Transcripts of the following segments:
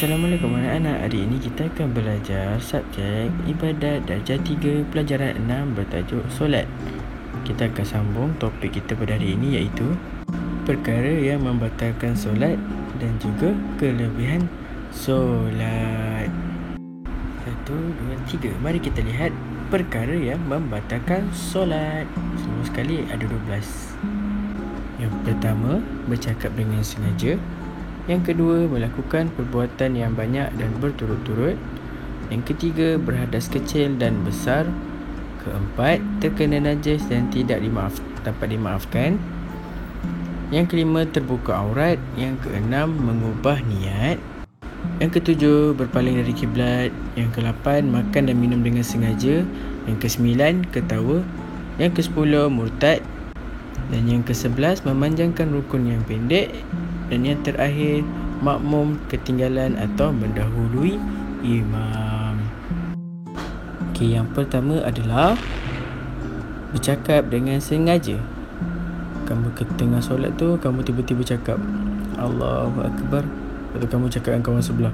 Assalamualaikum anak-anak. Hari ini kita akan belajar subjek ibadat darjah 3 pelajaran 6 bertajuk solat. Kita akan sambung topik kita pada hari ini iaitu perkara yang membatalkan solat dan juga kelebihan solat. 1, 2, 3. Mari kita lihat perkara yang membatalkan solat. Semua sekali ada 12. Yang pertama, bercakap dengan sengaja. Yang kedua, melakukan perbuatan yang banyak dan berturut-turut. Yang ketiga, berhadas kecil dan besar. Keempat, terkena najis dan dapat dimaafkan. Yang kelima, terbuka aurat. Yang keenam, mengubah niat. Yang ketujuh, berpaling dari kiblat. Yang kelapan, makan dan minum dengan sengaja. Yang kesembilan, ketawa. Yang kesepuluh, murtad. Dan yang ke-11, memanjangkan rukun yang pendek. Dan yang terakhir, makmum ketinggalan atau mendahului imam. Okey, yang pertama adalah bercakap dengan sengaja. Kamu ke tengah solat tu, kamu tiba-tiba cakap Allahu Akbar. Lepas tu kamu cakap dengan kawan sebelah,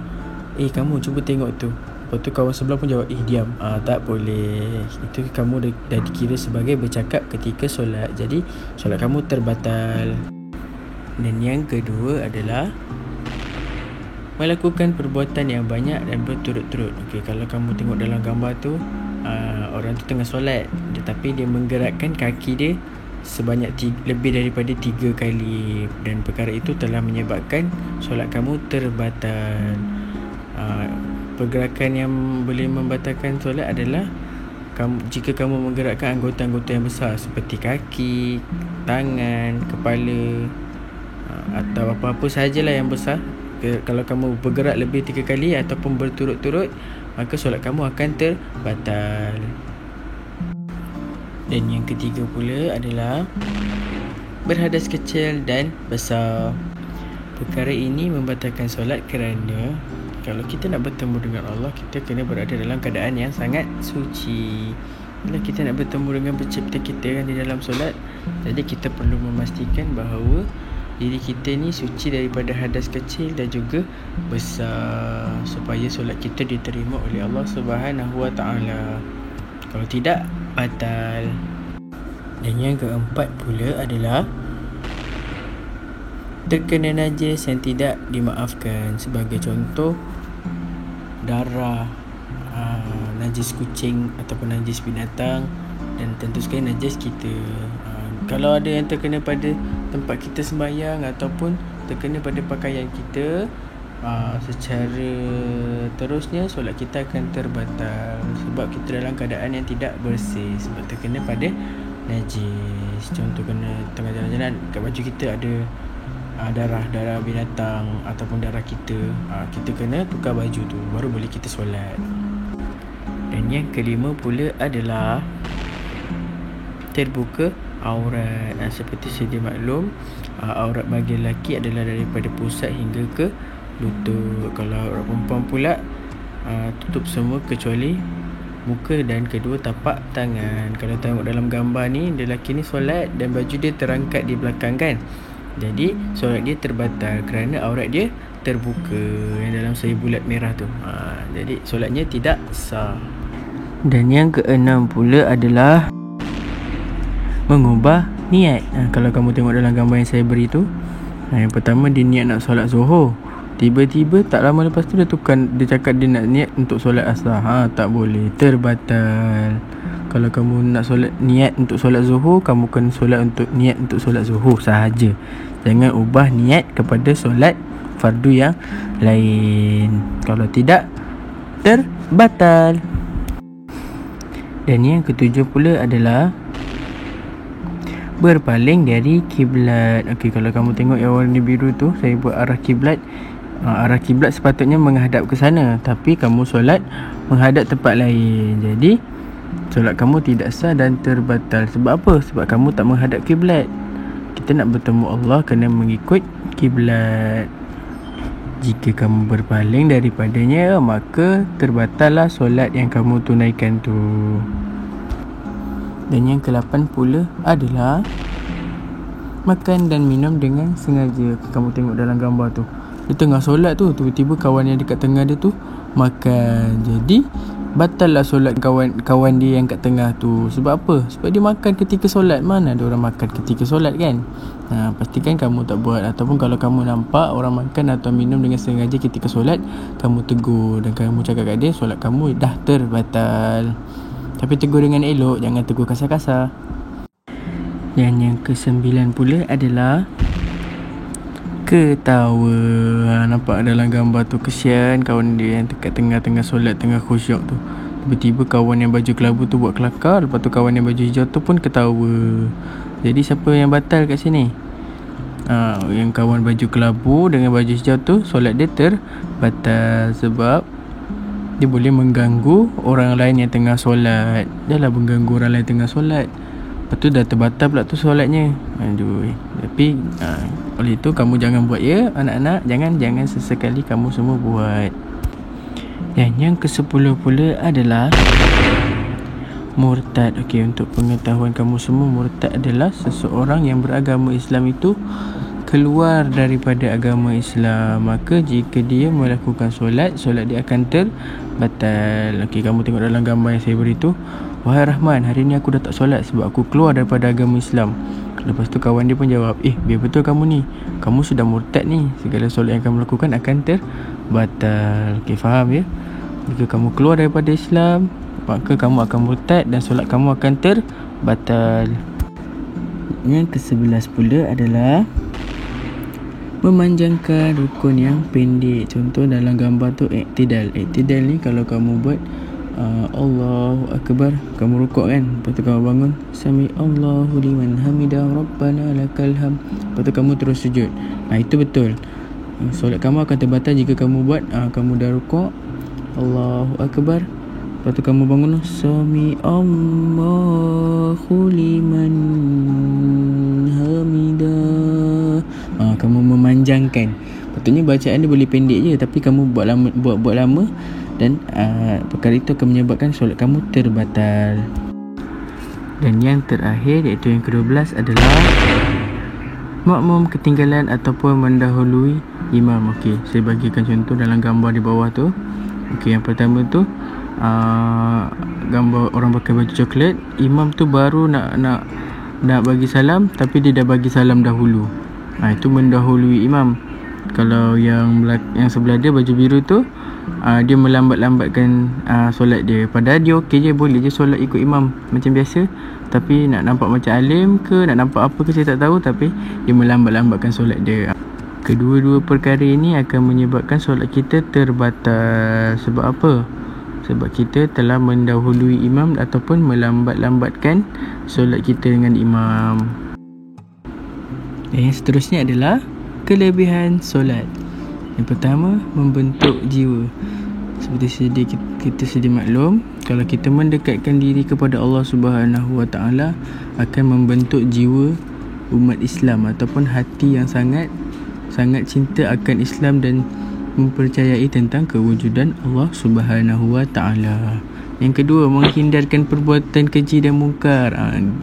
kamu cuba tengok tu. Lepas tu kawan sebelah pun jawab, diam. Tak boleh. Itu kamu dah dikira sebagai bercakap ketika solat. Jadi solat kamu terbatal. Dan yang kedua adalah melakukan perbuatan yang banyak dan berturut-turut. Okey, kalau kamu tengok dalam gambar tu, orang tu tengah solat, tetapi dia menggerakkan kaki dia sebanyak lebih daripada 3 kali, dan perkara itu telah menyebabkan solat kamu terbatal. Pergerakan yang boleh membatalkan solat adalah jika kamu menggerakkan anggota-anggota yang besar seperti kaki, tangan, kepala, atau apa-apa sahajalah yang besar. Kalau kamu bergerak lebih 3 kali ataupun berturut-turut, maka solat kamu akan terbatal. Dan yang ketiga pula adalah berhadas kecil dan besar. Perkara ini membatalkan solat kerana kalau kita nak bertemu dengan Allah, kita kena berada dalam keadaan yang sangat suci. Bila kita nak bertemu dengan pencipta kita kan di dalam solat, jadi kita perlu memastikan bahawa diri kita ni suci daripada hadas kecil dan juga besar, supaya solat kita diterima oleh Allah Subhanahu Wa Taala. Kalau tidak, batal. Dan yang keempat pula adalah terkena najis yang tidak dimaafkan. Sebagai contoh, darah, najis kucing ataupun najis binatang, dan tentu sekali najis kita. Kalau ada yang terkena pada tempat kita sembahyang ataupun terkena pada pakaian kita, secara terusnya solat kita akan terbatal, sebab kita dalam keadaan yang tidak bersih, sebab terkena pada najis. Contoh, kena tengah jalan-jalan, kat baju kita ada darah binatang ataupun darah kita, kita kena tukar baju tu, baru boleh kita solat. Dan yang kelima pula adalah terbuka aurat. Seperti sedia maklum, aurat bagi lelaki adalah daripada pusat hingga ke lutut. Kalau aurat perempuan pula tutup semua kecuali muka dan kedua tapak tangan. Kalau tengok dalam gambar ni, lelaki ni solat dan baju dia terangkat di belakang kan, jadi solat dia terbatal kerana aurat dia terbuka yang dalam seri bulat merah tu. Jadi solatnya tidak sah. Dan yang keenam pula adalah mengubah niat. Kalau kamu tengok dalam gambar yang saya beri tu, yang pertama dia niat nak solat Zuhur, tiba-tiba tak lama lepas tu dia cakap dia nak niat untuk solat Asar. Tak boleh, terbatal. Kalau kamu nak niat untuk solat Zuhur, kamu kena niat untuk solat Zuhur sahaja. Jangan ubah niat kepada solat fardu yang lain. Kalau tidak, terbatal. Dan yang ketujuh pula adalah berpaling dari kiblat. Okey, kalau kamu tengok yang warna biru tu, saya buat arah kiblat. Arah kiblat sepatutnya menghadap ke sana, tapi kamu solat menghadap tempat lain. Jadi solat kamu tidak sah dan terbatal. Sebab apa? Sebab kamu tak menghadap kiblat. Kita nak bertemu Allah kena mengikut kiblat. Jika kamu berpaling daripadanya, maka terbatallah solat yang kamu tunaikan tu. Dan yang ke-8 pula adalah makan dan minum dengan sengaja. Kamu tengok dalam gambar tu, Dia tengah solat tu, tiba-tiba kawan yang dekat tengah dia tu makan. Jadi batal lah solat kawan dia yang kat tengah tu. Sebab apa? Sebab dia makan ketika solat. Mana ada orang makan ketika solat kan? Pastikan kamu tak buat. Ataupun kalau kamu nampak orang makan atau minum dengan sengaja ketika solat, kamu tegur dan kamu cakap kat dia solat kamu dah terbatal. Tapi tegur dengan elok, jangan tegur kasar-kasar. Dan yang ke-9 pula adalah ketawa. Nampak dalam gambar tu, kesian kawan dia yang dekat tengah-tengah solat, tengah khusyuk tu. Tiba-tiba kawan yang baju kelabu tu buat kelakar. Lepas tu kawan yang baju hijau tu pun ketawa. Jadi siapa yang batal kat sini? Yang kawan baju kelabu dengan baju hijau tu solat dia terbatal. Sebab dia boleh mengganggu orang lain yang tengah solat. Dah lah mengganggu orang lain tengah solat, lepas tu dah terbatal pula tu solatnya. Aduh. Tapi oleh itu kamu jangan buat ya anak-anak. Jangan sesekali kamu semua buat. Dan yang ke-10 pula adalah murtad. Okey, untuk pengetahuan kamu semua, murtad adalah seseorang yang beragama Islam itu keluar daripada agama Islam. Maka jika dia melakukan solat dia akan terbatal. Okey, kamu tengok dalam gambar yang saya beri tu. Wahai Rahman, hari ni aku dah tak solat sebab aku keluar daripada agama Islam. Lepas tu kawan dia pun jawab, biar betul kamu ni, kamu sudah murtad ni. Segala solat yang kamu lakukan akan terbatal. Okey, faham ya? Jika kamu keluar daripada Islam, maka kamu akan murtad dan solat kamu akan terbatal. Yang ke-11 pula adalah memanjangkan rukun yang pendek. Contoh dalam gambar tu iktidal. Iktidal ni kalau kamu buat Allahu Akbar, kamu rukuk kan, lepas tu kamu bangun Sami Allahu liman hamidah Rabbana lakal ham, lepas tu kamu terus sujud. Itu betul. Solat kamu akan terbatal jika kamu buat kamu dah rukuk Allahu Akbar, lepas tu kamu bangun Sami Allahu liman hamidah. Kamu memanjangkan. Patutnya bacaan dia boleh pendek je, tapi kamu buat lama dan perkara itu akan menyebabkan solat kamu terbatal. Dan yang terakhir iaitu yang ke-12 adalah makmum ketinggalan ataupun mendahului imam. Okey, saya bagikan contoh dalam gambar di bawah tu. Okey, yang pertama tu gambar orang pakai baju coklat. Imam tu baru nak bagi salam, tapi dia dah bagi salam dahulu. Itu mendahului imam. Kalau yang sebelah dia baju biru tu, dia melambat-lambatkan solat dia. Padahal dia okey je, boleh je solat ikut imam macam biasa. Tapi nak nampak macam alim ke, nak nampak apa ke saya tak tahu, tapi dia melambat-lambatkan solat dia. Kedua-dua perkara ini akan menyebabkan solat kita terbatal. Sebab apa? Sebab kita telah mendahului imam ataupun melambat-lambatkan solat kita dengan imam. Dan yang seterusnya adalah kelebihan solat. Yang pertama, membentuk jiwa. Seperti kita sedia maklum, kalau kita mendekatkan diri kepada Allah Subhanahu Wa Taala, akan membentuk jiwa umat Islam ataupun hati yang sangat cinta akan Islam dan mempercayai tentang kewujudan Allah Subhanahu Wa Taala. Yang kedua, menghindarkan perbuatan keji dan mungkar.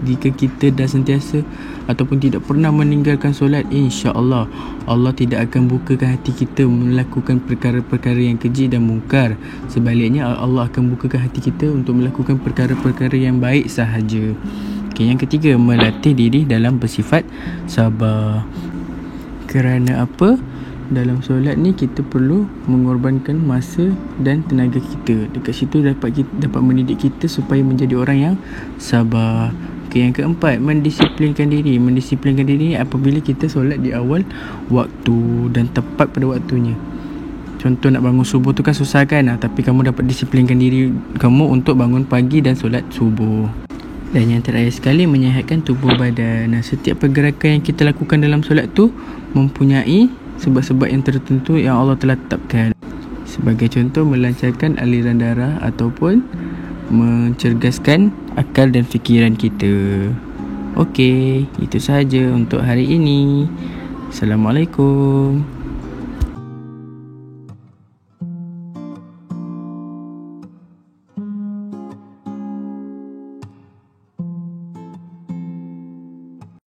Jika kita dah sentiasa ataupun tidak pernah meninggalkan solat, insya-Allah Allah tidak akan bukakan hati kita melakukan perkara-perkara yang keji dan mungkar. Sebaliknya, Allah akan bukakan hati kita untuk melakukan perkara-perkara yang baik sahaja. Yang ketiga, melatih diri dalam bersifat sabar. Kerana apa? Dalam solat ni kita perlu mengorbankan masa dan tenaga kita. Dekat situ dapat mendidik kita supaya menjadi orang yang sabar. Yang keempat, mendisiplinkan diri. Mendisiplinkan diri apabila kita solat di awal waktu dan tepat pada waktunya. Contoh nak bangun subuh tu kan susah kan, tapi kamu dapat disiplinkan diri kamu untuk bangun pagi dan solat subuh. Dan yang terakhir sekali, menyihatkan tubuh badan. Setiap pergerakan yang kita lakukan dalam solat tu mempunyai sebab-sebab yang tertentu yang Allah telah tetapkan. Sebagai contoh, melancarkan aliran darah ataupun mencerdaskan akal dan fikiran kita. Okey, itu sahaja untuk hari ini. Assalamualaikum.